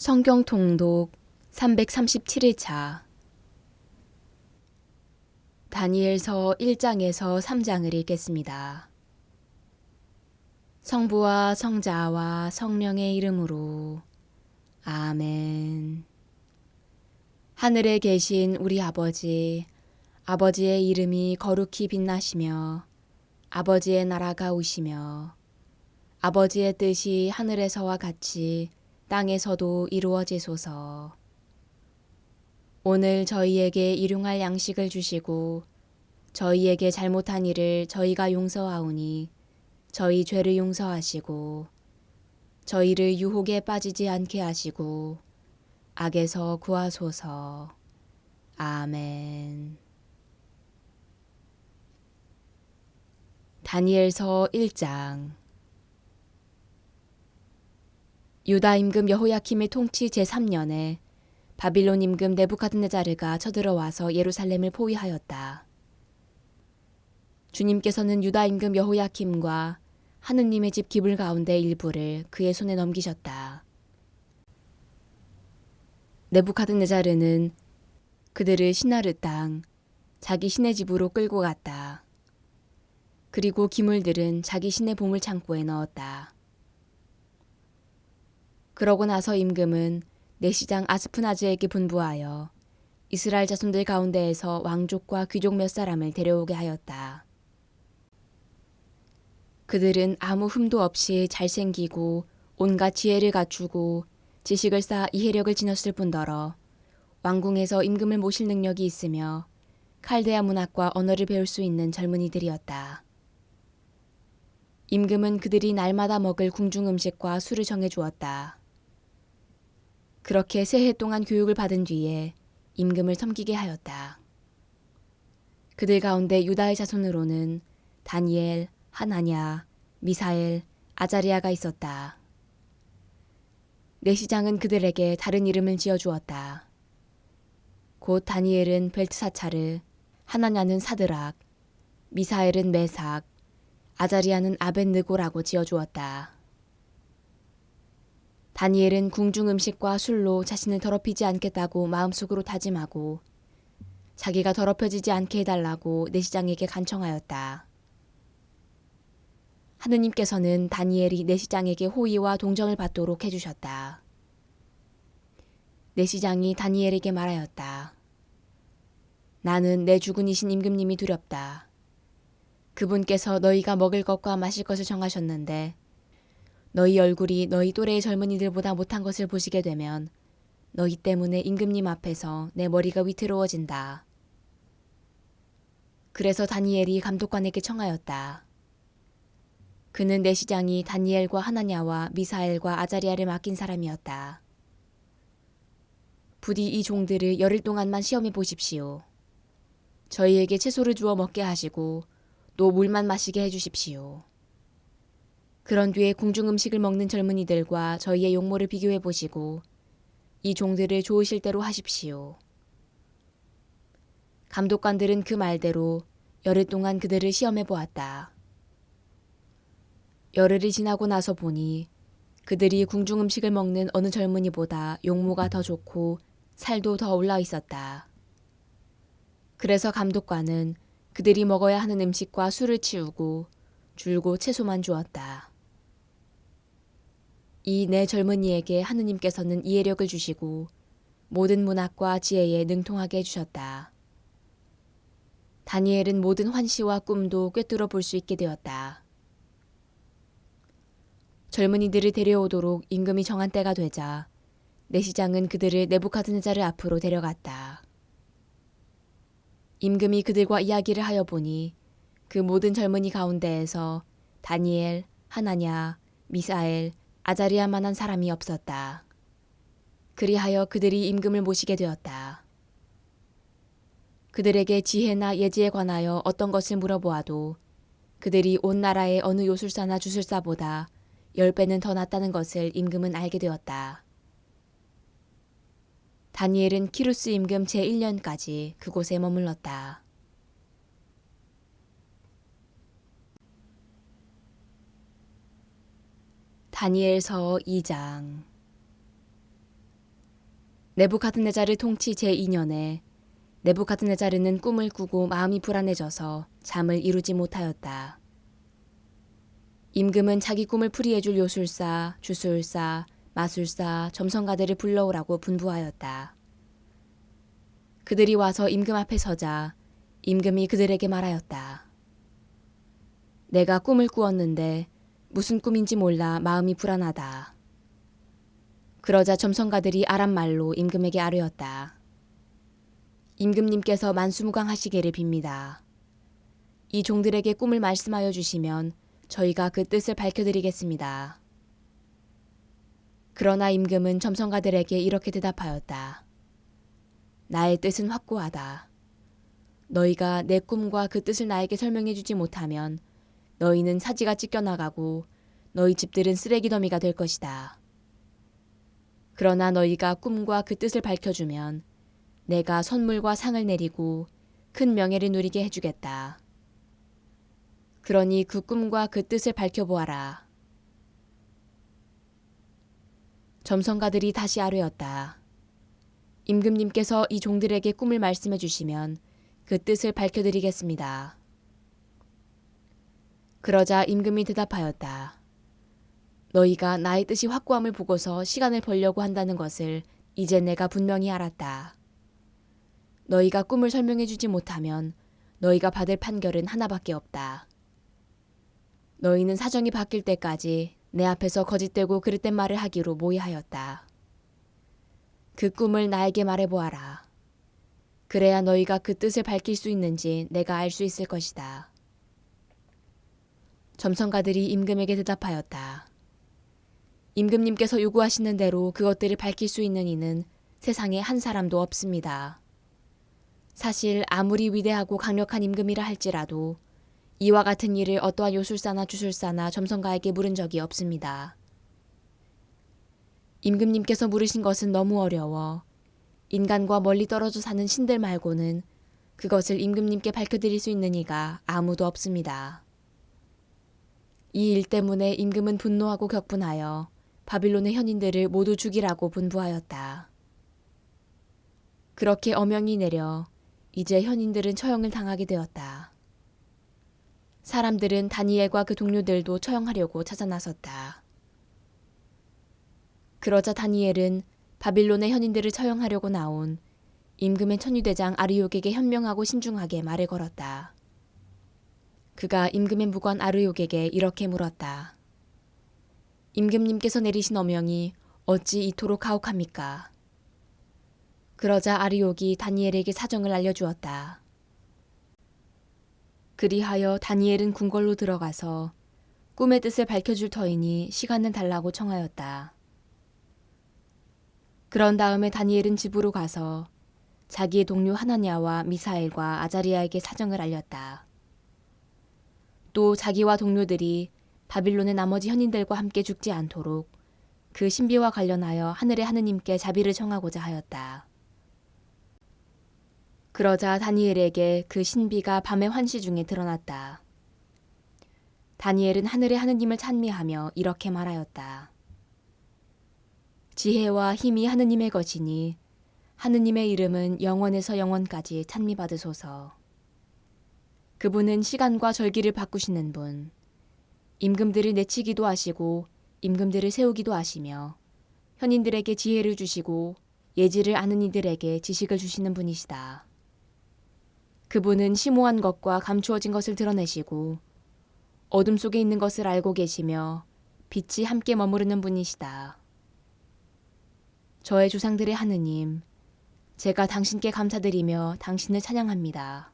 성경 통독 337일차 다니엘서 1장에서 3장을 읽겠습니다. 성부와 성자와 성령의 이름으로 아멘. 하늘에 계신 우리 아버지, 아버지의 이름이 거룩히 빛나시며 아버지의 나라가 오시며 아버지의 뜻이 하늘에서와 같이 땅에서도 이루어지소서. 오늘 저희에게 일용할 양식을 주시고 저희에게 잘못한 일을 저희가 용서하오니 저희 죄를 용서하시고 저희를 유혹에 빠지지 않게 하시고 악에서 구하소서. 아멘. 다니엘서 1장. 유다 임금 여호야킴의 통치 제3년에 바빌론 임금 느부갓네자르가 쳐들어와서 예루살렘을 포위하였다. 주님께서는 유다 임금 여호야킴과 하느님의 집 기물 가운데 일부를 그의 손에 넘기셨다. 느부갓네자르는 그들을 시나르 땅 자기 신의 집으로 끌고 갔다. 그리고 기물들은 자기 신의 보물 창고에 넣었다. 그러고 나서 임금은 내시장 아스프나즈에게 분부하여 이스라엘 자손들 가운데에서 왕족과 귀족 몇 사람을 데려오게 하였다. 그들은 아무 흠도 없이 잘생기고 온갖 지혜를 갖추고 지식을 쌓아 이해력을 지녔을 뿐더러 왕궁에서 임금을 모실 능력이 있으며 칼데아 문학과 언어를 배울 수 있는 젊은이들이었다. 임금은 그들이 날마다 먹을 궁중 음식과 술을 정해 주었다. 그렇게 세 해 동안 교육을 받은 뒤에 임금을 섬기게 하였다. 그들 가운데 유다의 자손으로는 다니엘, 하나냐, 미사엘, 아자리아가 있었다. 내시장은 그들에게 다른 이름을 지어주었다. 곧 다니엘은 벨트사차르, 하나냐는 사드락, 미사엘은 메삭, 아자리아는 아벳느고라고 지어주었다. 다니엘은 궁중 음식과 술로 자신을 더럽히지 않겠다고 마음속으로 다짐하고 자기가 더럽혀지지 않게 해달라고 내시장에게 간청하였다. 하느님께서는 다니엘이 내시장에게 호의와 동정을 받도록 해주셨다. 내시장이 다니엘에게 말하였다. 나는 내 주군이신 임금님이 두렵다. 그분께서 너희가 먹을 것과 마실 것을 정하셨는데 너희 얼굴이 너희 또래의 젊은이들보다 못한 것을 보시게 되면 너희 때문에 임금님 앞에서 내 머리가 위태로워진다. 그래서 다니엘이 감독관에게 청하였다. 그는 내시장이 다니엘과 하나냐와 미사엘과 아자리아를 맡긴 사람이었다. 부디 이 종들을 열흘 동안만 시험해 보십시오. 저희에게 채소를 주어 먹게 하시고 또 물만 마시게 해주십시오. 그런 뒤에 궁중 음식을 먹는 젊은이들과 저희의 용모를 비교해 보시고 이 종들을 좋으실 대로 하십시오. 감독관들은 그 말대로 열흘 동안 그들을 시험해 보았다. 열흘이 지나고 나서 보니 그들이 궁중 음식을 먹는 어느 젊은이보다 용모가 더 좋고 살도 더 올라 있었다. 그래서 감독관은 그들이 먹어야 하는 음식과 술을 치우고 줄고 채소만 주었다. 이 네 젊은이에게 하느님께서는 이해력을 주시고 모든 문학과 지혜에 능통하게 해주셨다. 다니엘은 모든 환시와 꿈도 꿰뚫어 볼 수 있게 되었다. 젊은이들을 데려오도록 임금이 정한 때가 되자 내시장은 그들을 느부갓네자르 앞으로 데려갔다. 임금이 그들과 이야기를 하여 보니 그 모든 젊은이 가운데에서 다니엘, 하나냐, 미사엘, 아자리아만한 사람이 없었다. 그리하여 그들이 임금을 모시게 되었다. 그들에게 지혜나 예지에 관하여 어떤 것을 물어보아도 그들이 온 나라의 어느 요술사나 주술사보다 10배는 더 낫다는 것을 임금은 알게 되었다. 다니엘은 키루스 임금 제1년까지 그곳에 머물렀다. 다니엘서 2장. 느부갓네자르 통치 제2년에 느부갓네자르는 꿈을 꾸고 마음이 불안해져서 잠을 이루지 못하였다. 임금은 자기 꿈을 풀이해줄 요술사, 주술사, 마술사, 점성가들을 불러오라고 분부하였다. 그들이 와서 임금 앞에 서자 임금이 그들에게 말하였다. 내가 꿈을 꾸었는데 무슨 꿈인지 몰라 마음이 불안하다. 그러자 점성가들이 아람말로 임금에게 아뢰었다. 임금님께서 만수무강하시기를 빕니다. 이 종들에게 꿈을 말씀하여 주시면 저희가 그 뜻을 밝혀드리겠습니다. 그러나 임금은 점성가들에게 이렇게 대답하였다. 나의 뜻은 확고하다. 너희가 내 꿈과 그 뜻을 나에게 설명해 주지 못하면 너희는 사지가 찢겨나가고 너희 집들은 쓰레기 더미가 될 것이다. 그러나 너희가 꿈과 그 뜻을 밝혀주면 내가 선물과 상을 내리고 큰 명예를 누리게 해주겠다. 그러니 그 꿈과 그 뜻을 밝혀보아라. 점성가들이 다시 아뢰었다. 임금님께서 이 종들에게 꿈을 말씀해 주시면 그 뜻을 밝혀드리겠습니다. 그러자 임금이 대답하였다. 너희가 나의 뜻이 확고함을 보고서 시간을 벌려고 한다는 것을 이제 내가 분명히 알았다. 너희가 꿈을 설명해 주지 못하면 너희가 받을 판결은 하나밖에 없다. 너희는 사정이 바뀔 때까지 내 앞에서 거짓되고 그릇된 말을 하기로 모의하였다. 그 꿈을 나에게 말해보아라. 그래야 너희가 그 뜻을 밝힐 수 있는지 내가 알 수 있을 것이다. 점성가들이 임금에게 대답하였다. 임금님께서 요구하시는 대로 그것들을 밝힐 수 있는 이는 세상에 한 사람도 없습니다. 사실 아무리 위대하고 강력한 임금이라 할지라도 이와 같은 일을 어떠한 요술사나 주술사나 점성가에게 물은 적이 없습니다. 임금님께서 물으신 것은 너무 어려워 인간과 멀리 떨어져 사는 신들 말고는 그것을 임금님께 밝혀드릴 수 있는 이가 아무도 없습니다. 이 일 때문에 임금은 분노하고 격분하여 바빌론의 현인들을 모두 죽이라고 분부하였다. 그렇게 어명이 내려 이제 현인들은 처형을 당하게 되었다. 사람들은 다니엘과 그 동료들도 처형하려고 찾아 나섰다. 그러자 다니엘은 바빌론의 현인들을 처형하려고 나온 임금의 천유대장 아르욕에게 현명하고 신중하게 말을 걸었다. 그가 임금의 무관 아르욕에게 이렇게 물었다. 임금님께서 내리신 어명이 어찌 이토록 가혹합니까? 그러자 아르욕이 다니엘에게 사정을 알려주었다. 그리하여 다니엘은 궁궐로 들어가서 꿈의 뜻을 밝혀줄 터이니 시간을 달라고 청하였다. 그런 다음에 다니엘은 집으로 가서 자기의 동료 하나냐와 미사엘과 아자리아에게 사정을 알렸다. 또 자기와 동료들이 바빌론의 나머지 현인들과 함께 죽지 않도록 그 신비와 관련하여 하늘의 하느님께 자비를 청하고자 하였다. 그러자 다니엘에게 그 신비가 밤의 환시 중에 드러났다. 다니엘은 하늘의 하느님을 찬미하며 이렇게 말하였다. 지혜와 힘이 하느님의 것이니 하느님의 이름은 영원에서 영원까지 찬미받으소서. 그분은 시간과 절기를 바꾸시는 분, 임금들을 내치기도 하시고 임금들을 세우기도 하시며 현인들에게 지혜를 주시고 예지를 아는 이들에게 지식을 주시는 분이시다. 그분은 심오한 것과 감추어진 것을 드러내시고 어둠 속에 있는 것을 알고 계시며 빛이 함께 머무르는 분이시다. 저의 조상들의 하느님, 제가 당신께 감사드리며 당신을 찬양합니다.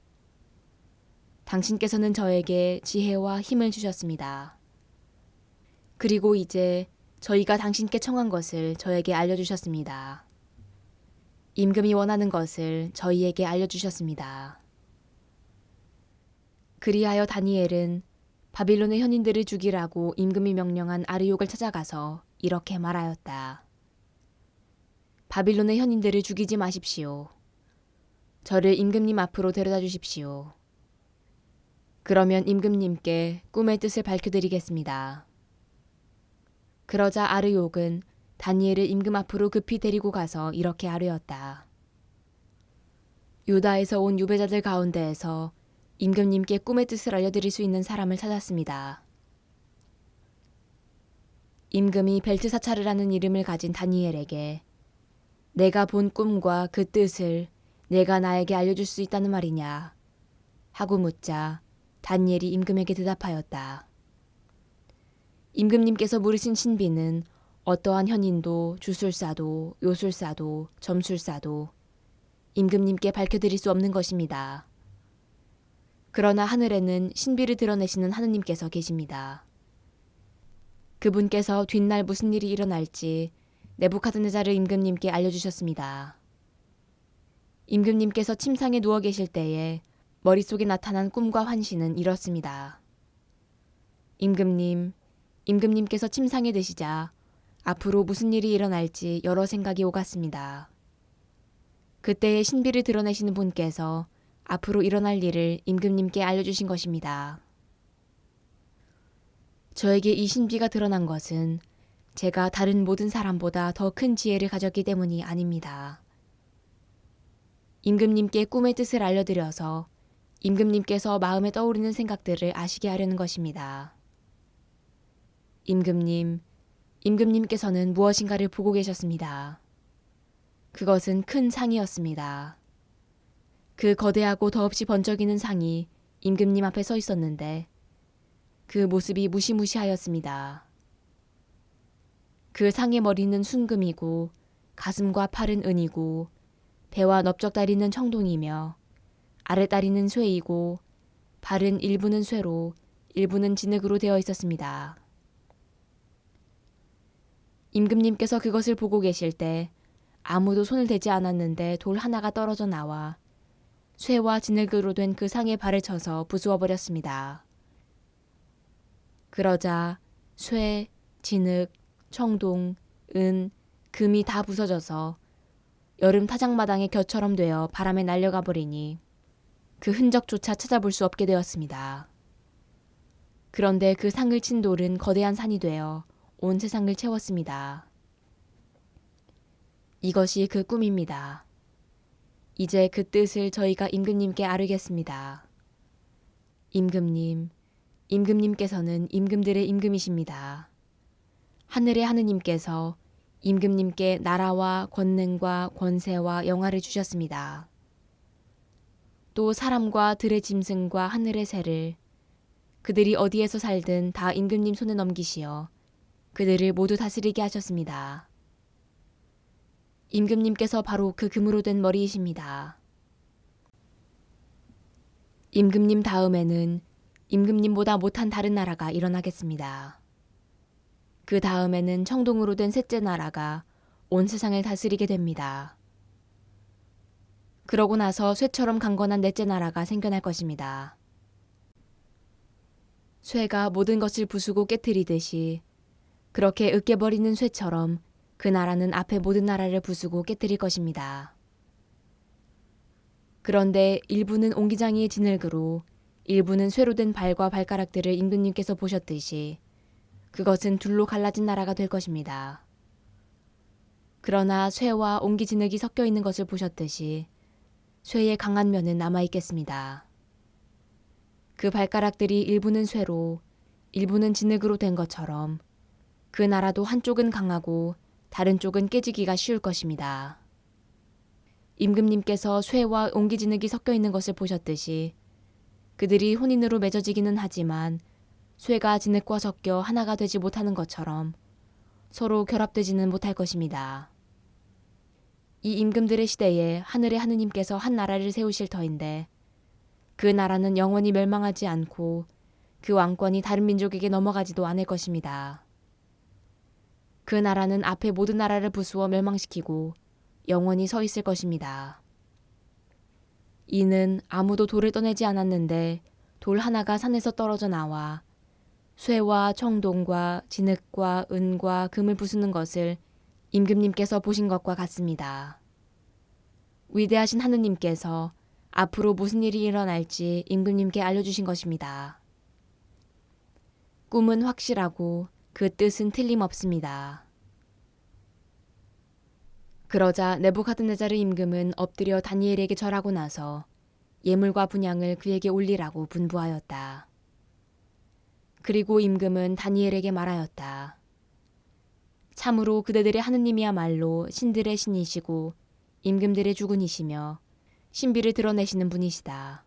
당신께서는 저에게 지혜와 힘을 주셨습니다. 그리고 이제 저희가 당신께 청한 것을 저에게 알려주셨습니다. 임금이 원하는 것을 저희에게 알려주셨습니다. 그리하여 다니엘은 바빌론의 현인들을 죽이라고 임금이 명령한 아르욕을 찾아가서 이렇게 말하였다. 바빌론의 현인들을 죽이지 마십시오. 저를 임금님 앞으로 데려다 주십시오. 그러면 임금님께 꿈의 뜻을 밝혀드리겠습니다. 그러자 아르욕은 다니엘을 임금 앞으로 급히 데리고 가서 이렇게 아뢰었다. 유다에서 온 유배자들 가운데에서 임금님께 꿈의 뜻을 알려드릴 수 있는 사람을 찾았습니다. 임금이 벨트사차르라는 이름을 가진 다니엘에게 내가 본 꿈과 그 뜻을 내가 나에게 알려줄 수 있다는 말이냐 하고 묻자 다니엘이 임금에게 대답하였다. 임금님께서 물으신 신비는 어떠한 현인도 주술사도 요술사도 점술사도 임금님께 밝혀드릴 수 없는 것입니다. 그러나 하늘에는 신비를 드러내시는 하느님께서 계십니다. 그분께서 뒷날 무슨 일이 일어날지 네부카드네자르 임금님께 알려주셨습니다. 임금님께서 침상에 누워 계실 때에 머릿속에 나타난 꿈과 환시는 이렇습니다. 임금님께서 침상에 드시자 앞으로 무슨 일이 일어날지 여러 생각이 오갔습니다. 그때에 신비를 드러내시는 분께서 앞으로 일어날 일을 임금님께 알려주신 것입니다. 저에게 이 신비가 드러난 것은 제가 다른 모든 사람보다 더 큰 지혜를 가졌기 때문이 아닙니다. 임금님께 꿈의 뜻을 알려드려서 임금님께서 마음에 떠오르는 생각들을 아시게 하려는 것입니다. 임금님께서는 무엇인가를 보고 계셨습니다. 그것은 큰 상이었습니다. 그 거대하고 더없이 번쩍이는 상이 임금님 앞에 서 있었는데 그 모습이 무시무시하였습니다. 그 상의 머리는 순금이고 가슴과 팔은 은이고 배와 넓적다리는 청동이며 아랫다리는 쇠이고 발은 일부는 쇠로 일부는 진흙으로 되어 있었습니다. 임금님께서 그것을 보고 계실 때 아무도 손을 대지 않았는데 돌 하나가 떨어져 나와 쇠와 진흙으로 된 그 상의 발을 쳐서 부수어 버렸습니다. 그러자 쇠, 진흙, 청동, 은, 금이 다 부서져서 여름 타작마당의 겨처럼 되어 바람에 날려가 버리니 그 흔적조차 찾아볼 수 없게 되었습니다. 그런데 그 상을 친 돌은 거대한 산이 되어 온 세상을 채웠습니다. 이것이 그 꿈입니다. 이제 그 뜻을 저희가 임금님께 아뢰겠습니다. 임금님께서는 임금들의 임금이십니다. 하늘의 하느님께서 임금님께 나라와 권능과 권세와 영화를 주셨습니다. 또 사람과 들의 짐승과 하늘의 새를 그들이 어디에서 살든 다 임금님 손에 넘기시어 그들을 모두 다스리게 하셨습니다. 임금님께서 바로 그 금으로 된 머리이십니다. 임금님 다음에는 임금님보다 못한 다른 나라가 일어나겠습니다. 그 다음에는 청동으로 된 셋째 나라가 온 세상을 다스리게 됩니다. 그러고 나서 쇠처럼 강건한 넷째 나라가 생겨날 것입니다. 쇠가 모든 것을 부수고 깨뜨리듯이 그렇게 으깨버리는 쇠처럼 그 나라는 앞에 모든 나라를 부수고 깨뜨릴 것입니다. 그런데 일부는 옹기장이의 진흙으로 일부는 쇠로 된 발과 발가락들을 임금님께서 보셨듯이 그것은 둘로 갈라진 나라가 될 것입니다. 그러나 쇠와 옹기 진흙이 섞여 있는 것을 보셨듯이 쇠의 강한 면은 남아있겠습니다. 그 발가락들이 일부는 쇠로 일부는 진흙으로 된 것처럼 그 나라도 한쪽은 강하고 다른 쪽은 깨지기가 쉬울 것입니다. 임금님께서 쇠와 옹기 진흙이 섞여 있는 것을 보셨듯이 그들이 혼인으로 맺어지기는 하지만 쇠가 진흙과 섞여 하나가 되지 못하는 것처럼 서로 결합되지는 못할 것입니다. 이 임금들의 시대에 하늘의 하느님께서 한 나라를 세우실 터인데 그 나라는 영원히 멸망하지 않고 그 왕권이 다른 민족에게 넘어가지도 않을 것입니다. 그 나라는 앞에 모든 나라를 부수어 멸망시키고 영원히 서 있을 것입니다. 이는 아무도 돌을 떠내지 않았는데 돌 하나가 산에서 떨어져 나와 쇠와 청동과 진흙과 은과 금을 부수는 것을 임금님께서 보신 것과 같습니다. 위대하신 하느님께서 앞으로 무슨 일이 일어날지 임금님께 알려주신 것입니다. 꿈은 확실하고 그 뜻은 틀림없습니다. 그러자 느부갓네살 임금은 엎드려 다니엘에게 절하고 나서 예물과 분향을 그에게 올리라고 분부하였다. 그리고 임금은 다니엘에게 말하였다. 참으로 그대들의 하느님이야말로 신들의 신이시고 임금들의 주군이시며 신비를 드러내시는 분이시다.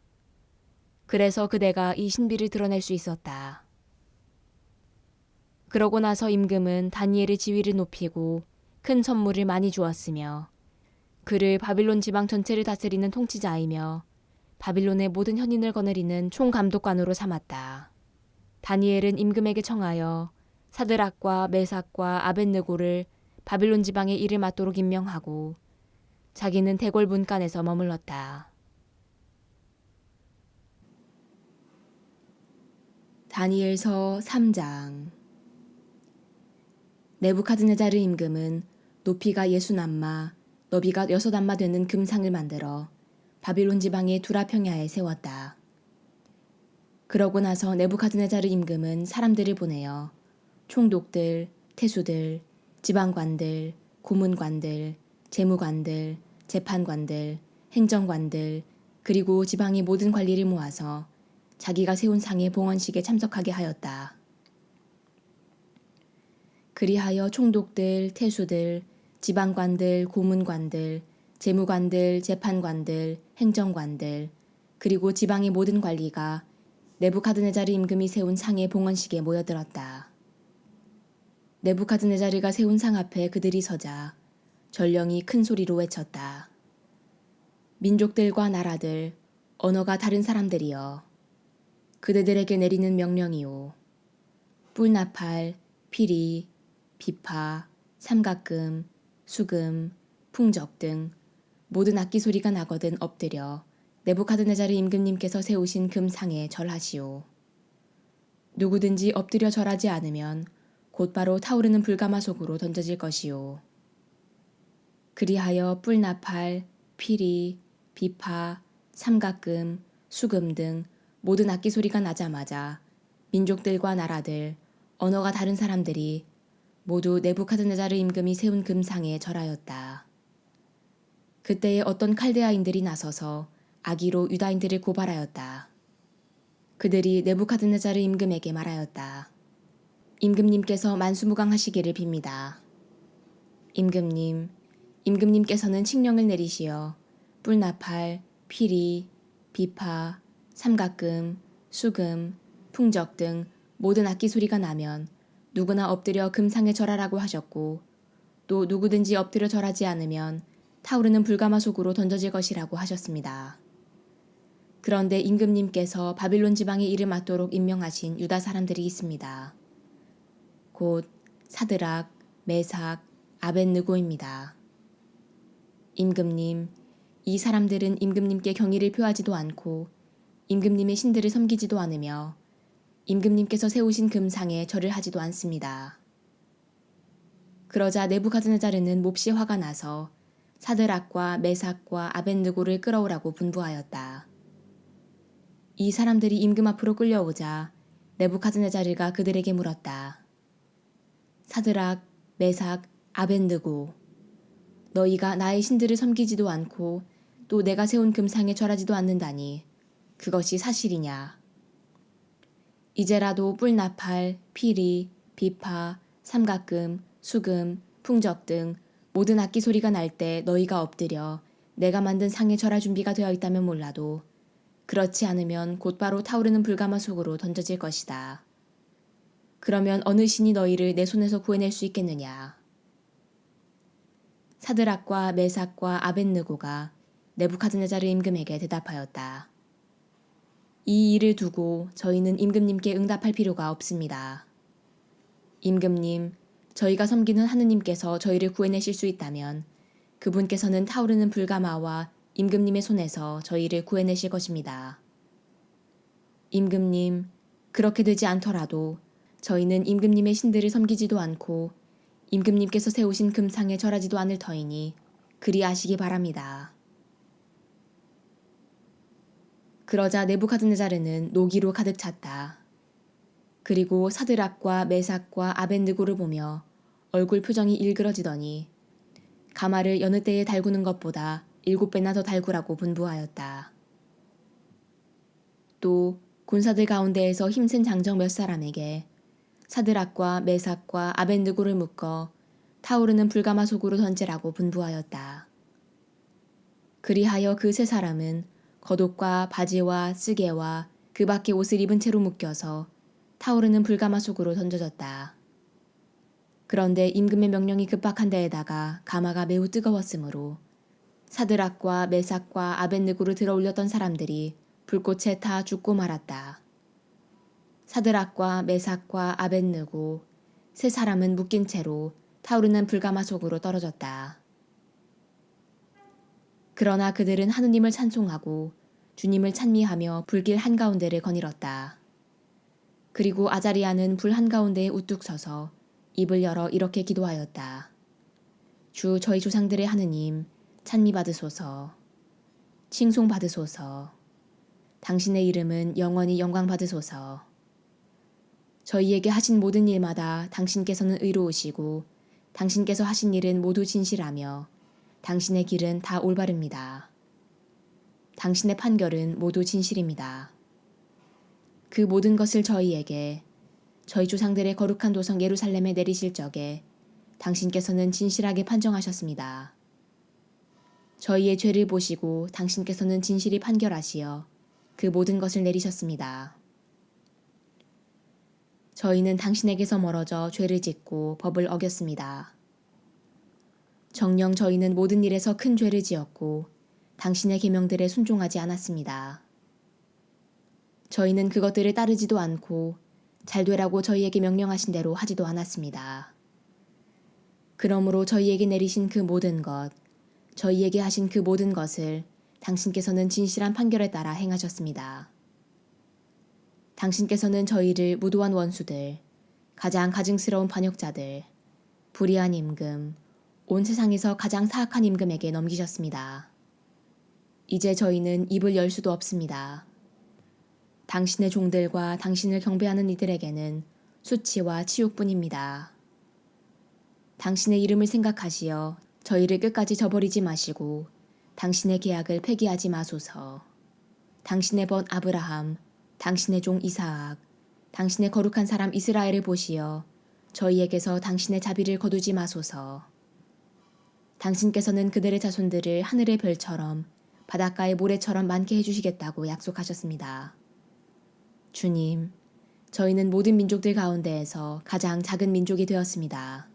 그래서 그대가 이 신비를 드러낼 수 있었다. 그러고 나서 임금은 다니엘의 지위를 높이고 큰 선물을 많이 주었으며 그를 바빌론 지방 전체를 다스리는 통치자이며 바빌론의 모든 현인을 거느리는 총감독관으로 삼았다. 다니엘은 임금에게 청하여 사드락과 메삭과 아벳느고를 바빌론 지방에 일을 맡도록 임명하고 자기는 대궐 문간에서 머물렀다. 다니엘서 3장. 느부갓네살 임금은 높이가 60안마, 너비가 6안마 되는 금상을 만들어 바빌론 지방의 두라 평야에 세웠다. 그러고 나서 느부갓네살 임금은 사람들을 보내어 총독들, 태수들, 지방관들, 고문관들, 재무관들, 재판관들, 행정관들, 그리고 지방의 모든 관리를 모아서 자기가 세운 상의 봉헌식에 참석하게 하였다. 그리하여 총독들, 태수들, 지방관들, 고문관들, 재무관들, 재판관들, 행정관들, 그리고 지방의 모든 관리가 느부갓네살 임금이 세운 상의 봉헌식에 모여들었다. 느부갓네살이가 세운 상 앞에 그들이 서자 전령이 큰 소리로 외쳤다. 민족들과 나라들, 언어가 다른 사람들이여, 그대들에게 내리는 명령이요. 뿔나팔, 피리, 비파, 삼각금, 수금, 풍적 등 모든 악기 소리가 나거든 엎드려 느부갓네살 임금님께서 세우신 금상에 절하시오. 누구든지 엎드려 절하지 않으면 곧바로 타오르는 불가마속으로 던져질 것이오. 그리하여 뿔나팔, 피리, 비파, 삼각금, 수금 등 모든 악기 소리가 나자마자 민족들과 나라들, 언어가 다른 사람들이 모두 느부갓네살 임금이 세운 금상에 절하였다. 그때에 어떤 칼데아인들이 나서서 악의로 유다인들을 고발하였다. 그들이 느부갓네살 임금에게 말하였다. 임금님께서 만수무강하시기를 빕니다. 임금님께서는 칙령을 내리시어 뿔나팔, 피리, 비파, 삼각금, 수금, 풍적 등 모든 악기 소리가 나면 누구나 엎드려 금상에 절하라고 하셨고 또 누구든지 엎드려 절하지 않으면 타오르는 불가마속으로 던져질 것이라고 하셨습니다. 그런데 임금님께서 바빌론 지방에 일을 맡도록 임명하신 유다 사람들이 있습니다. 곧 사드락, 메삭, 아벳느고입니다. 임금님, 이 사람들은 임금님께 경의를 표하지도 않고 임금님의 신들을 섬기지도 않으며 임금님께서 세우신 금상에 절을 하지도 않습니다. 그러자 느부갓네살은 몹시 화가 나서 사드락과 메삭과 아벳느고를 끌어오라고 분부하였다. 이 사람들이 임금 앞으로 끌려오자 느부갓네살이가 그들에게 물었다. 사드락, 메삭, 아벳느고, 너희가 나의 신들을 섬기지도 않고 또 내가 세운 금상에 절하지도 않는다니 그것이 사실이냐? 이제라도 뿔나팔, 피리, 비파, 삼각금, 수금, 풍적 등 모든 악기 소리가 날 때 너희가 엎드려 내가 만든 상에 절할 준비가 되어 있다면 몰라도 그렇지 않으면 곧바로 타오르는 불가마속으로 던져질 것이다. 그러면 어느 신이 너희를 내 손에서 구해낼 수 있겠느냐? 사드락과 메삭과 아벳느고가 느부갓네살 임금에게 대답하였다. 이 일을 두고 저희는 임금님께 응답할 필요가 없습니다. 임금님, 저희가 섬기는 하느님께서 저희를 구해내실 수 있다면 그분께서는 타오르는 불가마와 임금님의 손에서 저희를 구해내실 것입니다. 임금님, 그렇게 되지 않더라도 저희는 임금님의 신들을 섬기지도 않고 임금님께서 세우신 금상에 절하지도 않을 터이니 그리 아시기 바랍니다. 그러자 느부갓네살은 노기로 가득 찼다. 그리고 사드락과 메삭과 아벳느고를 보며 얼굴 표정이 일그러지더니 가마를 여느 때에 달구는 것보다 7배나 더 달구라고 분부하였다. 또 군사들 가운데에서 힘센 장정 몇 사람에게 사드락과 메삭과 아벳느고를 묶어 타오르는 불가마 속으로 던지라고 분부하였다. 그리하여 그 세 사람은 겉옷과 바지와 쓰개와 그 밖에 옷을 입은 채로 묶여서 타오르는 불가마 속으로 던져졌다. 그런데 임금의 명령이 급박한 데에다가 가마가 매우 뜨거웠으므로 사드락과 메삭과 아벳느고를 들어 올렸던 사람들이 불꽃에 타 죽고 말았다. 사드락과 메삭과 아벳느고 세 사람은 묶인 채로 타오르는 불가마 속으로 떨어졌다. 그러나 그들은 하느님을 찬송하고 주님을 찬미하며 불길 한가운데를 거닐었다. 그리고 아자리아는 불 한가운데에 우뚝 서서 입을 열어 이렇게 기도하였다. 주 저희 조상들의 하느님 찬미 받으소서. 칭송 받으소서. 당신의 이름은 영원히 영광 받으소서. 저희에게 하신 모든 일마다 당신께서는 의로우시고 당신께서 하신 일은 모두 진실하며 당신의 길은 다 올바릅니다. 당신의 판결은 모두 진실입니다. 그 모든 것을 저희에게 저희 조상들의 거룩한 도성 예루살렘에 내리실 적에 당신께서는 진실하게 판정하셨습니다. 저희의 죄를 보시고 당신께서는 진실히 판결하시어 그 모든 것을 내리셨습니다. 저희는 당신에게서 멀어져 죄를 짓고 법을 어겼습니다. 정녕 저희는 모든 일에서 큰 죄를 지었고 당신의 계명들에 순종하지 않았습니다. 저희는 그것들을 따르지도 않고 잘 되라고 저희에게 명령하신 대로 하지도 않았습니다. 그러므로 저희에게 내리신 그 모든 것, 저희에게 하신 그 모든 것을 당신께서는 진실한 판결에 따라 행하셨습니다. 당신께서는 저희를 무도한 원수들, 가장 가증스러운 반역자들, 불의한 임금, 온 세상에서 가장 사악한 임금에게 넘기셨습니다. 이제 저희는 입을 열 수도 없습니다. 당신의 종들과 당신을 경배하는 이들에게는 수치와 치욕뿐입니다. 당신의 이름을 생각하시어 저희를 끝까지 저버리지 마시고 당신의 계약을 폐기하지 마소서. 당신의 벗 아브라함, 당신의 종 이사악, 당신의 거룩한 사람 이스라엘을 보시어 저희에게서 당신의 자비를 거두지 마소서. 당신께서는 그들의 자손들을 하늘의 별처럼 바닷가의 모래처럼 많게 해주시겠다고 약속하셨습니다. 주님, 저희는 모든 민족들 가운데에서 가장 작은 민족이 되었습니다.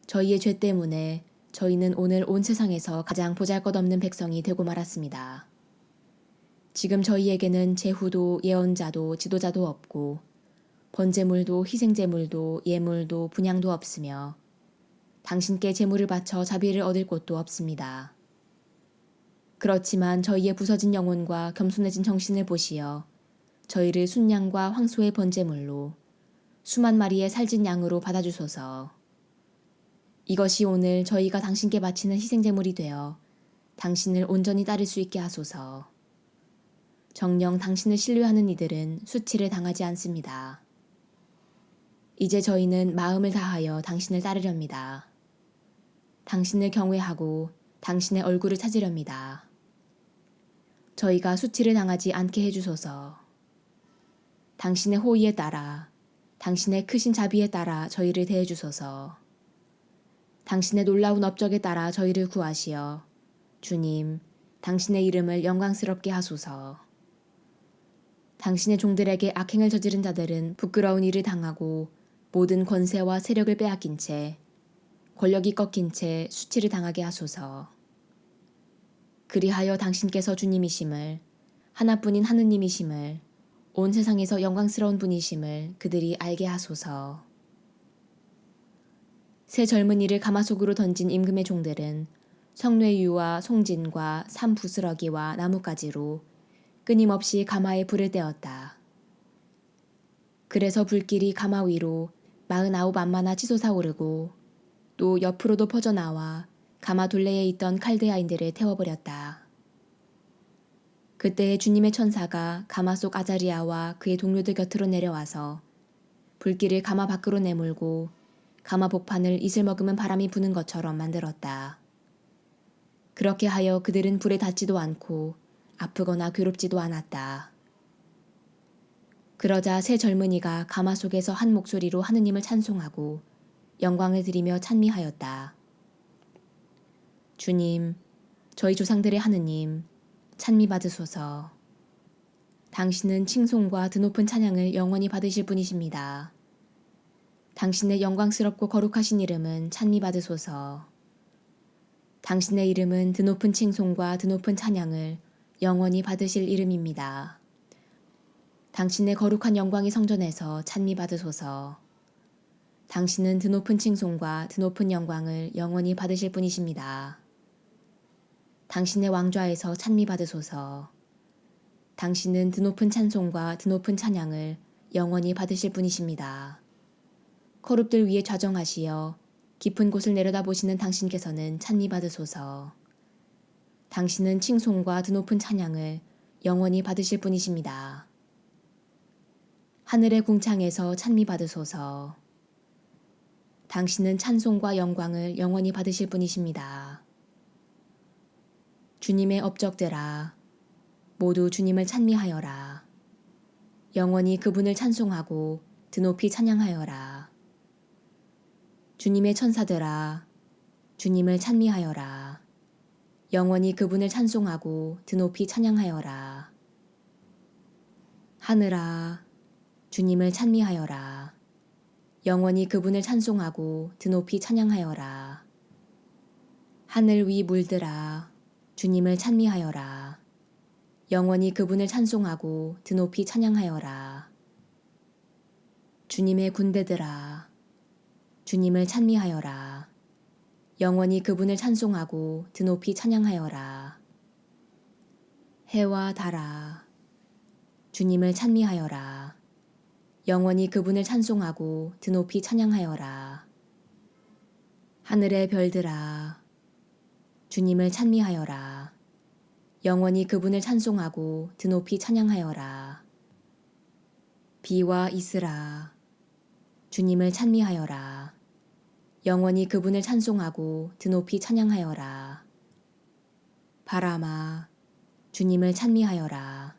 저희의 죄 때문에 저희는 오늘 온 세상에서 가장 보잘것없는 백성이 되고 말았습니다. 지금 저희에게는 제후도 예언자도 지도자도 없고 번제물도 희생제물도 예물도 분향도 없으며 당신께 제물을 바쳐 자비를 얻을 곳도 없습니다. 그렇지만 저희의 부서진 영혼과 겸손해진 정신을 보시어 저희를 순양과 황소의 번제물로 수만 마리의 살찐 양으로 받아주소서. 이것이 오늘 저희가 당신께 바치는 희생제물이 되어 당신을 온전히 따를 수 있게 하소서. 정녕 당신을 신뢰하는 이들은 수치를 당하지 않습니다. 이제 저희는 마음을 다하여 당신을 따르렵니다. 당신을 경외하고 당신의 얼굴을 찾으렵니다. 저희가 수치를 당하지 않게 해주소서. 당신의 호의에 따라 당신의 크신 자비에 따라 저희를 대해주소서. 당신의 놀라운 업적에 따라 저희를 구하시어 주님, 당신의 이름을 영광스럽게 하소서. 당신의 종들에게 악행을 저지른 자들은 부끄러운 일을 당하고 모든 권세와 세력을 빼앗긴 채 권력이 꺾인 채 수치를 당하게 하소서. 그리하여 당신께서 주님이심을 하나뿐인 하느님이심을 온 세상에서 영광스러운 분이심을 그들이 알게 하소서. 새 젊은이를 가마 속으로 던진 임금의 종들은 성뇌유와 송진과 산부스러기와 나뭇가지로 끊임없이 가마에 불을 떼었다. 그래서 불길이 가마 위로 49 안마나 치솟아 오르고 또 옆으로도 퍼져나와 가마 둘레에 있던 칼데아인들을 태워버렸다. 그때에 주님의 천사가 가마 속 아자리아와 그의 동료들 곁으로 내려와서 불길을 가마 밖으로 내몰고 가마복판을 이슬 머금은 바람이 부는 것처럼 만들었다. 그렇게 하여 그들은 불에 닿지도 않고 아프거나 괴롭지도 않았다. 그러자 세 젊은이가 가마 속에서 한 목소리로 하느님을 찬송하고 영광을 드리며 찬미하였다. 주님, 저희 조상들의 하느님, 찬미 받으소서. 당신은 칭송과 드높은 찬양을 영원히 받으실 분이십니다. 당신의 영광스럽고 거룩하신 이름은 찬미 받으소서. 당신의 이름은 드높은 칭송과 드높은 찬양을 영원히 받으실 이름입니다. 당신의 거룩한 영광이 성전에서 찬미 받으소서. 당신은 드높은 칭송과 드높은 영광을 영원히 받으실 분이십니다. 당신의 왕좌에서 찬미 받으소서. 당신은 드높은 찬송과 드높은 찬양을 영원히 받으실 분이십니다. 거룹들 위에 좌정하시어 깊은 곳을 내려다보시는 당신께서는 찬미 받으소서. 당신은 칭송과 드높은 찬양을 영원히 받으실 분이십니다. 하늘의 궁창에서 찬미 받으소서. 당신은 찬송과 영광을 영원히 받으실 분이십니다. 주님의 업적들아, 모두 주님을 찬미하여라. 영원히 그분을 찬송하고 드높이 찬양하여라. 주님의 천사들아, 주님을 찬미하여라. 영원히 그분을 찬송하고 드높이 찬양하여라. 하늘아, 주님을 찬미하여라. 영원히 그분을 찬송하고 드높이 찬양하여라. 하늘 위 물들아, 주님을 찬미하여라. 영원히 그분을 찬송하고 드높이 찬양하여라. 주님의 군대들아, 주님을 찬미하여라. 영원히 그분을 찬송하고 드높이 찬양하여라. 해와 달아, 주님을 찬미하여라. 영원히 그분을 찬송하고 드높이 찬양하여라. 하늘의 별들아, 주님을 찬미하여라. 영원히 그분을 찬송하고 드높이 찬양하여라. 비와 이슬아, 주님을 찬미하여라. 영원히 그분을 찬송하고 드높이 찬양하여라. 바람아, 주님을 찬미하여라.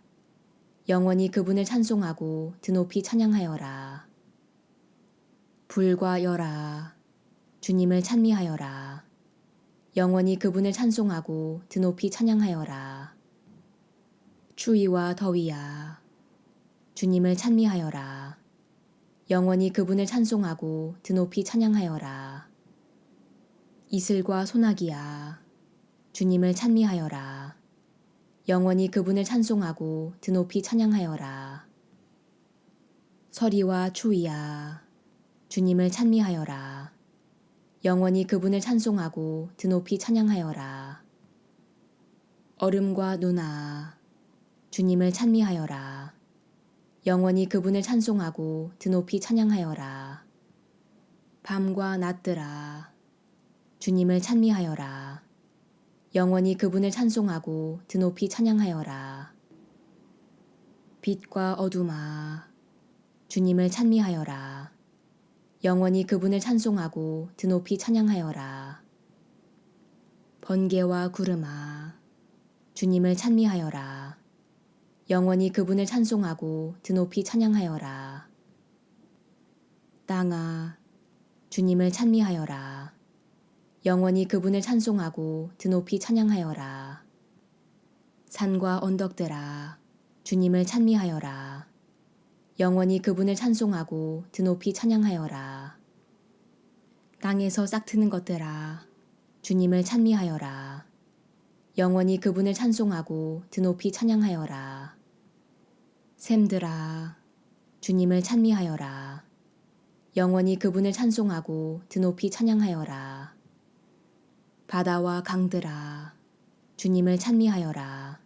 영원히 그분을 찬송하고 드높이 찬양하여라. 불과 열아, 주님을 찬미하여라. 영원히 그분을 찬송하고 드높이 찬양하여라. 추위와 더위야, 주님을 찬미하여라. 영원히 그분을 찬송하고 드높이 찬양하여라. 이슬과 소나기야, 주님을 찬미하여라. 영원히 그분을 찬송하고 드높이 찬양하여라. 서리와 추위야, 주님을 찬미하여라. 영원히 그분을 찬송하고 드높이 찬양하여라. 얼음과 눈아, 주님을 찬미하여라. 영원히 그분을 찬송하고 드높이 찬양하여라. 밤과 낮들아, 주님을 찬미하여라. 영원히 그분을 찬송하고 드높이 찬양하여라. 빛과 어둠아, 주님을 찬미하여라. 영원히 그분을 찬송하고 드높이 찬양하여라. 번개와 구름아, 주님을 찬미하여라. 영원히 그분을 찬송하고 드높이 찬양하여라. 땅아, 주님을 찬미하여라. 영원히 그분을 찬송하고 드높이 찬양하여라. 산과 언덕들아, 주님을 찬미하여라. 영원히 그분을 찬송하고 드높이 찬양하여라. 땅에서 싹트는 것들아, 주님을 찬미하여라. 영원히 그분을 찬송하고 드높이 찬양하여라. 샘들아, 주님을 찬미하여라. 영원히 그분을 찬송하고 드높이 찬양하여라. 바다와 강들아, 주님을 찬미하여라.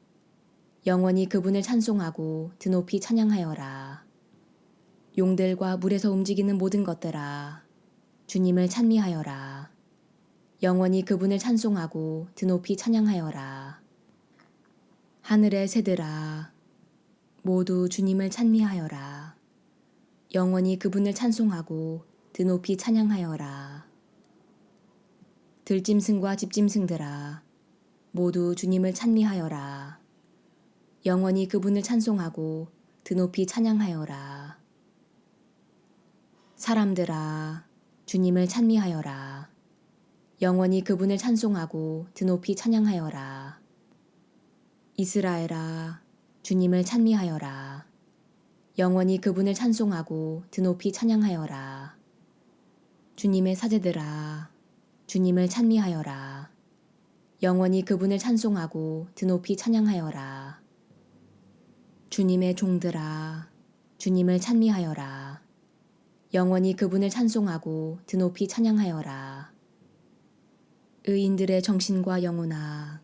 영원히 그분을 찬송하고 드높이 찬양하여라. 용들과 물에서 움직이는 모든 것들아, 주님을 찬미하여라. 영원히 그분을 찬송하고 드높이 찬양하여라. 하늘의 새들아, 모두 주님을 찬미하여라. 영원히 그분을 찬송하고 드높이 찬양하여라. 들짐승과 집짐승들아 모두 주님을 찬미하여라. 영원히 그분을 찬송하고 드높이 찬양하여라. 사람들아 주님을 찬미하여라. 영원히 그분을 찬송하고 드높이 찬양하여라. 이스라엘아 주님을 찬미하여라. 영원히 그분을 찬송하고 드높이 찬양하여라. 주님의 사제들아 주님을 찬미하여라. 영원히 그분을 찬송하고 드높이 찬양하여라. 주님의 종들아 주님을 찬미하여라. 영원히 그분을 찬송하고 드높이 찬양하여라. 의인들의 정신과 영혼아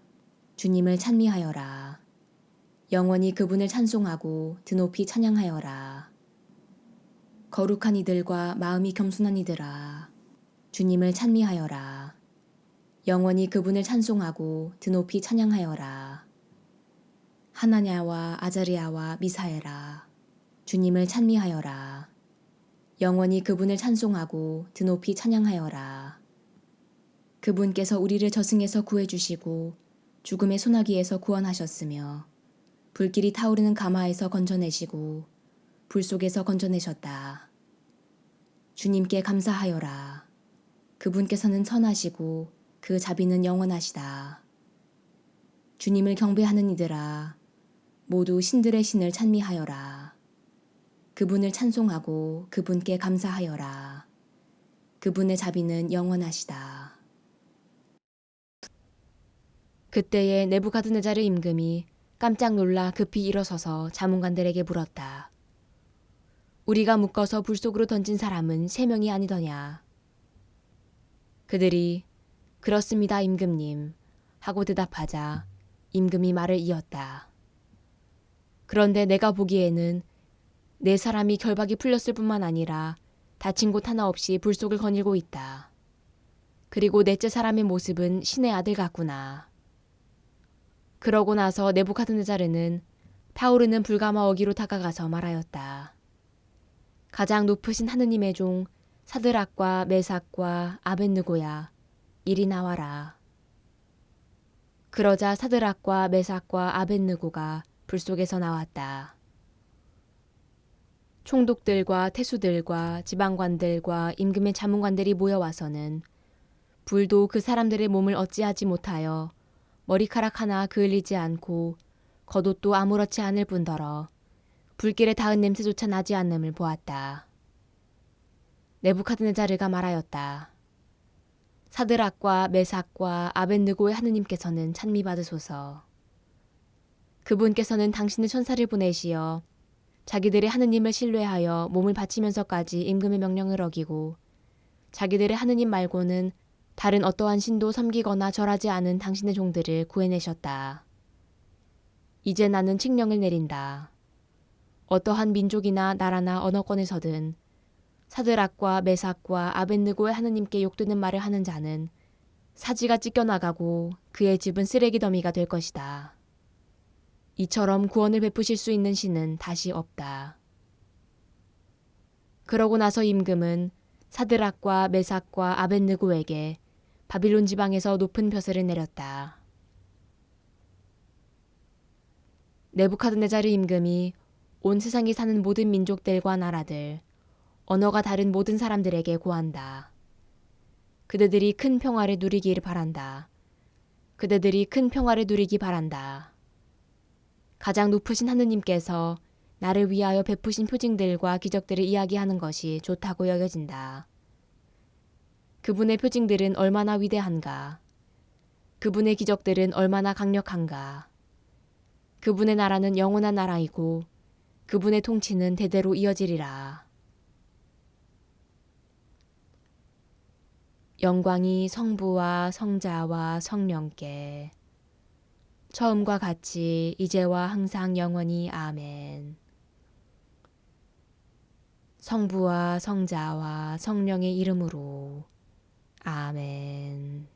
주님을 찬미하여라. 영원히 그분을 찬송하고 드높이 찬양하여라. 거룩한 이들과 마음이 겸손한 이들아 주님을 찬미하여라. 영원히 그분을 찬송하고 드높이 찬양하여라. 하나냐와 아자리아와 미사엘아 주님을 찬미하여라. 영원히 그분을 찬송하고 드높이 찬양하여라. 그분께서 우리를 저승에서 구해주시고 죽음의 소나기에서 구원하셨으며 불길이 타오르는 가마에서 건져내시고 불 속에서 건져내셨다. 주님께 감사하여라. 그분께서는 선하시고 그 자비는 영원하시다. 주님을 경배하는 이들아 모두 신들의 신을 찬미하여라. 그분을 찬송하고 그분께 감사하여라. 그분의 자비는 영원하시다. 그때에 네부갓네자르 임금이 깜짝 놀라 급히 일어서서 자문관들에게 물었다. 우리가 묶어서 불 속으로 던진 사람은 3명이 아니더냐? 그들이 그렇습니다 임금님 하고 대답하자 임금이 말을 이었다. 그런데 내가 보기에는 4사람이 결박이 풀렸을 뿐만 아니라 다친 곳 하나 없이 불 속을 거닐고 있다. 그리고 넷째 사람의 모습은 신의 아들 같구나. 그러고 나서 네부갓네자르는 타오르는 불가마 어기로 다가가서 말하였다. 가장 높으신 하느님의 종 사드락과 메삭과 아벳느고야 이리 나와라. 그러자 사드락과 메삭과 아벳느고가 불 속에서 나왔다. 총독들과 태수들과 지방관들과 임금의 자문관들이 모여와서는 불도 그 사람들의 몸을 어찌하지 못하여 머리카락 하나 그을리지 않고 겉옷도 아무렇지 않을 뿐더러 불길에 닿은 냄새조차 나지 않음을 보았다. 네부갓네자르가 말하였다. 사드락과 메삭과 아벳느고의 하느님께서는 찬미받으소서. 그분께서는 당신의 천사를 보내시어 자기들의 하느님을 신뢰하여 몸을 바치면서까지 임금의 명령을 어기고 자기들의 하느님 말고는 다른 어떠한 신도 섬기거나 절하지 않은 당신의 종들을 구해내셨다. 이제 나는 칙령을 내린다. 어떠한 민족이나 나라나 언어권에서든 사드락과 메삭과 아벳느고의 하느님께 욕되는 말을 하는 자는 사지가 찢겨나가고 그의 집은 쓰레기 더미가 될 것이다. 이처럼 구원을 베푸실 수 있는 신은 다시 없다. 그러고 나서 임금은 사드락과 메삭과 아벳느고에게 바빌론 지방에서 높은 벼슬을 내렸다. 네부갓네자르 임금이 온 세상에 사는 모든 민족들과 나라들, 언어가 다른 모든 사람들에게 고한다. 그대들이 큰 평화를 누리기를 바란다. 그대들이 큰 평화를 누리기 바란다. 가장 높으신 하느님께서 나를 위하여 베푸신 표징들과 기적들을 이야기하는 것이 좋다고 여겨진다. 그분의 표징들은 얼마나 위대한가. 그분의 기적들은 얼마나 강력한가. 그분의 나라는 영원한 나라이고 그분의 통치는 대대로 이어지리라. 영광이 성부와 성자와 성령께 처음과 같이 이제와 항상 영원히 아멘. 성부와 성자와 성령의 이름으로 아멘.